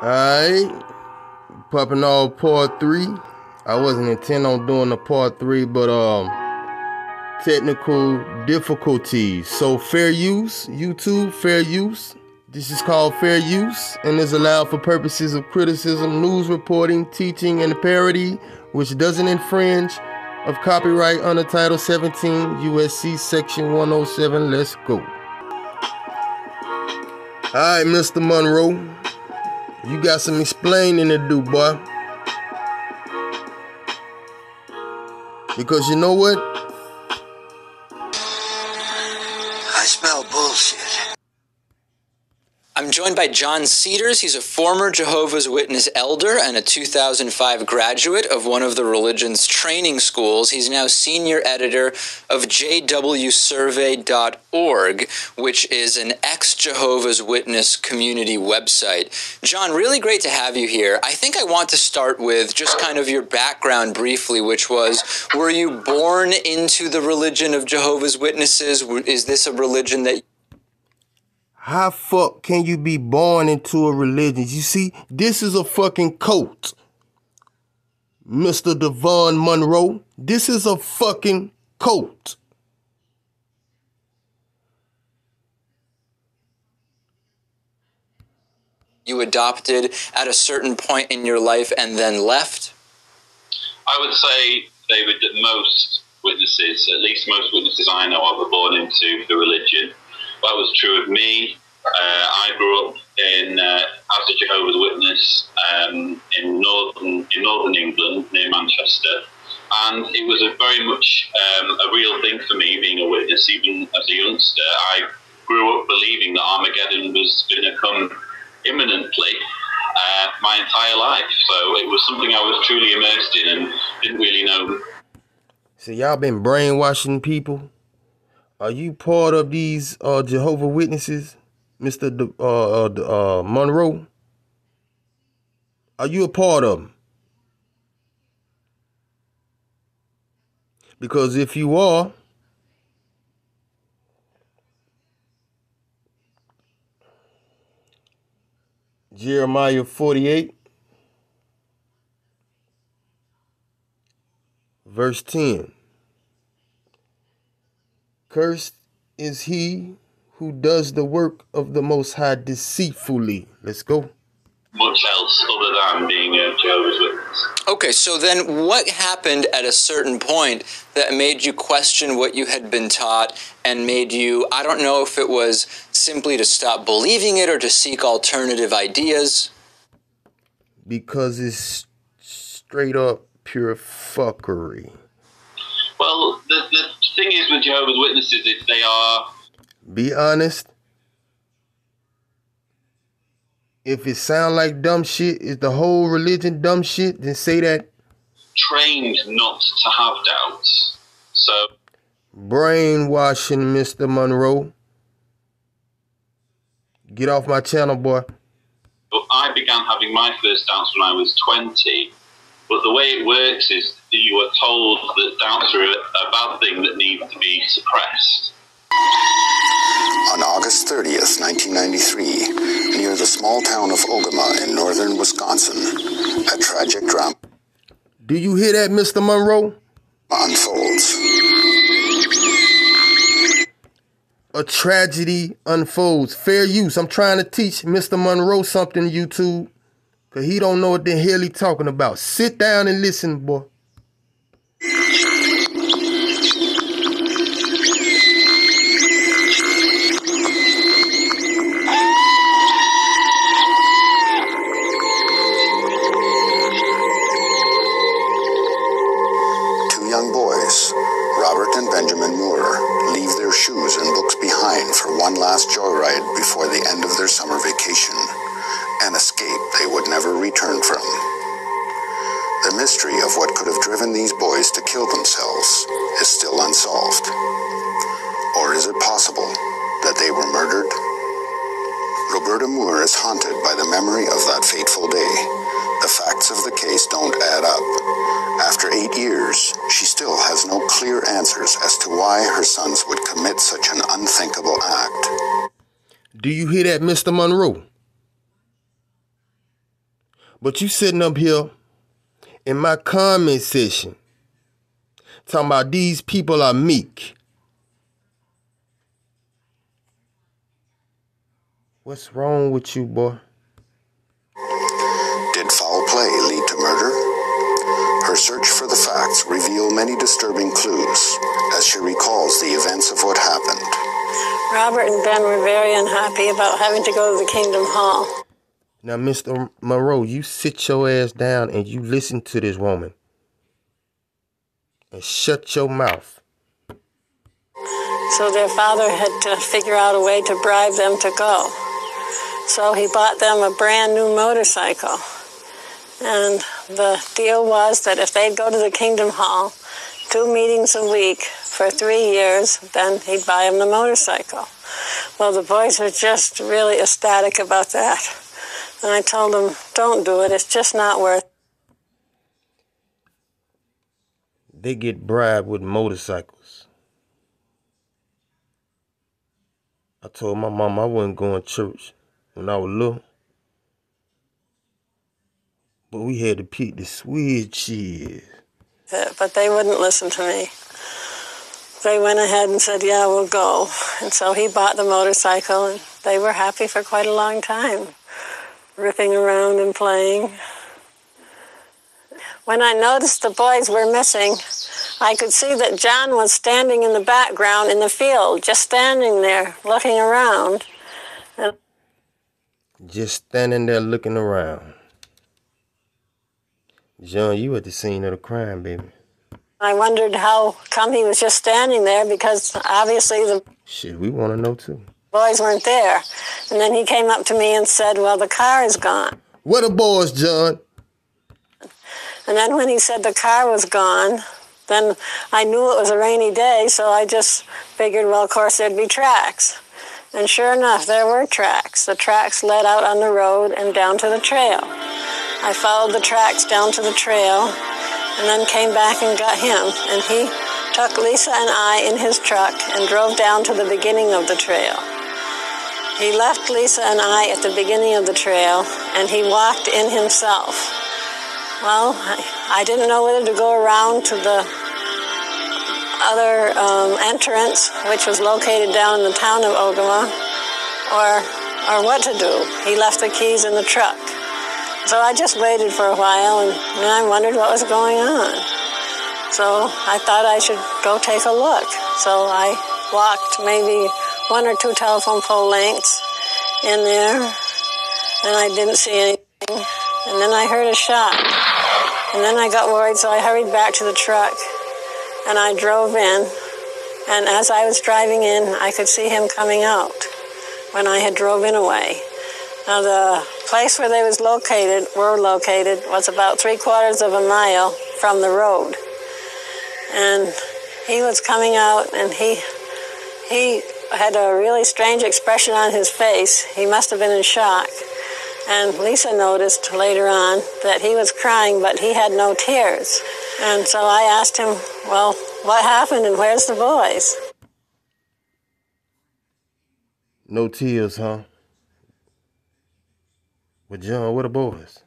Alright, popping off part 3. I wasn't intending on doing the part 3, but technical difficulties. So fair use, YouTube, fair use. This is called fair use and is allowed for purposes of criticism, news reporting, teaching, and parody, which doesn't infringe of copyright under Title 17 USC Section 107. Let's go. Alright, Mr. Monroe, you got some explaining to do, boy. Because you know what? I smell bullshit. I'm joined by John Cedars. He's a former Jehovah's Witness elder and a 2005 graduate of one of the religion's training schools. He's now senior editor of jwsurvey.org, which is an ex-Jehovah's Witness community website. John, really great to have you here. I think I want to start with just kind of your background briefly, which was, were you born into the religion of Jehovah's Witnesses? Is this a religion that... How fuck can you be born into a religion? You see, this is a fucking cult. Mr. Devon Monroe, this is a fucking cult. You adopted at a certain point in your life and then left? I would say, David, that most witnesses, at least most witnesses I know of, are born into the religion. That was true of me. I grew up as a Jehovah's Witness in northern England, near Manchester, and it was very much a real thing for me being a witness. Even as a youngster, I grew up believing that Armageddon was going to come imminently my entire life. So it was something I was truly immersed in and didn't really know. So y'all been brainwashing people? Are you part of these Jehovah Witnesses, Mr. Monroe? Are you a part of them? Because if you are, Jeremiah 48, verse 10. Cursed is he who does the work of the Most High deceitfully. Let's go. Much else other than being a Jehovah's Witness. Okay, so then what happened at a certain point that made you question what you had been taught and made you, I don't know if it was simply to stop believing it or to seek alternative ideas? Because it's straight up pure fuckery. Well, the thing is with Jehovah's Witnesses is they are... Be honest. If it sound like dumb shit, is the whole religion dumb shit? Then say that. Trained not to have doubts. So... Brainwashing, Mr. Monroe. Get off my channel, boy. I began having my first doubts when I was 20. But the way it works is that you are told that doubts are a bad thing that needs to be suppressed. On August 30th, 1993, near the small town of Ogama in northern Wisconsin, a tragic drama Do you hear that, Mr. Monroe? Unfolds. A tragedy unfolds. Fair use. I'm trying to teach Mr. Monroe something, YouTube. Because he don't know what the hell he talking about. Sit down and listen, boy. Two young boys, Robert and Benjamin Moore, leave their shoes and books behind for one last joyride before the end of their summer vacation. An escape they would never return from. The mystery of what could have driven these boys to kill themselves is still unsolved. Or is it possible that they were murdered? Roberta Moore is haunted by the memory of that fateful day. The facts of the case don't add up. After 8 years, she still has no clear answers as to why her sons would commit such an unthinkable act. Do you hear that, Mr. Monroe? But you sitting up here in my comment section talking about these people are meek. What's wrong with you, boy? Did foul play lead to murder? Her search for the facts reveal many disturbing clues as she recalls the events of what happened. Robert and Ben were very unhappy about having to go to the Kingdom Hall. Now, Mr. Monroe, you sit your ass down and you listen to this woman. And shut your mouth. So their father had to figure out a way to bribe them to go. So he bought them a brand new motorcycle. And the deal was that if they'd go to the Kingdom Hall 2 meetings a week for 3 years, then he'd buy them the motorcycle. Well, the boys were just really ecstatic about that. And I told them, don't do it. It's just not worth it. They get bribed with motorcycles. I told my mom I wasn't going to church when I was little. But we had to pick the sweet cheese. But they wouldn't listen to me. They went ahead and said, yeah, we'll go. And so he bought the motorcycle, and they were happy for quite a long time, ripping around and playing. When I noticed the boys were missing, I could see that John was standing in the background in the field, just standing there, looking around. Just standing there looking around. John, you at the scene of the crime, baby. I wondered how come he was just standing there, because obviously the Shit, we want to know too. boys weren't there. And then he came up to me and said, well, the car is gone. Where the boys, John? And then when he said the car was gone, then I knew it was a rainy day, so I just figured, well, of course, there'd be tracks. And sure enough, there were tracks. The tracks led out on the road and down to the trail. I followed the tracks down to the trail and then came back and got him. And he took Lisa and I in his truck and drove down to the beginning of the trail. He left Lisa and I at the beginning of the trail, and he walked in himself. Well, I didn't know whether to go around to the other entrance, which was located down in the town of Ogama, or what to do. He left the keys in the truck. So I just waited for a while, and then I wondered what was going on. So I thought I should go take a look. So I walked maybe 1 or 2 telephone pole lengths in there, and I didn't see anything. And then I heard a shot. And then I got worried, so I hurried back to the truck, and I drove in. And as I was driving in, I could see him coming out when I had drove in away. Now, the place where they were located was about 3/4 of a mile from the road. And he was coming out, and he had a really strange expression on his face. He must have been in shock. And Lisa noticed later on that he was crying, but he had no tears. And so I asked him, well, what happened and where's the boys? No tears, huh? But John, where the boys?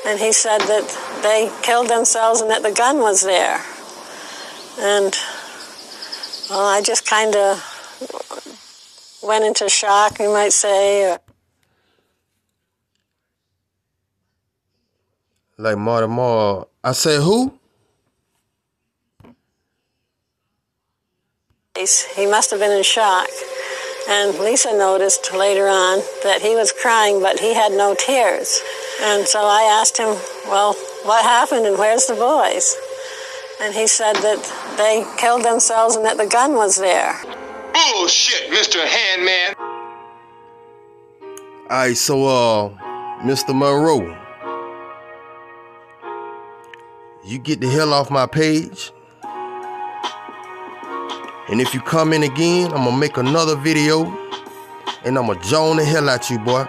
And he said that they killed themselves and that the gun was there. And, well, I just kind of went into shock, you might say. Like Marty Marr. I said, who? He must have been in shock. And Lisa noticed later on that he was crying, but he had no tears. And so I asked him, well, what happened and where's the boys? And he said that they killed themselves and that the gun was there. Bullshit, Mr. Handman. All right, so, Mr. Monroe, you get the hell off my page. And if you come in again, I'm gonna make another video and I'm gonna join the hell out you, boy.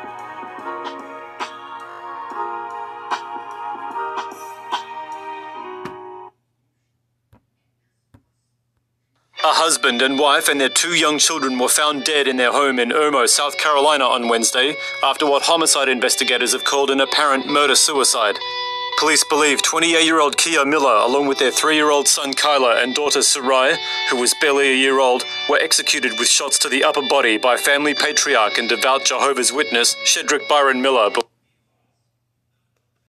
A husband husband and wife and their 2 young children were found dead in their home in Irmo, South Carolina on Wednesday, after what homicide investigators have called an apparent murder-suicide. Police believe 28-year-old Kia Miller, along with their 3-year-old son Kyler and daughter Sarai, who was barely a year old, were executed with shots to the upper body by family patriarch and devout Jehovah's Witness Shedrick Byron Miller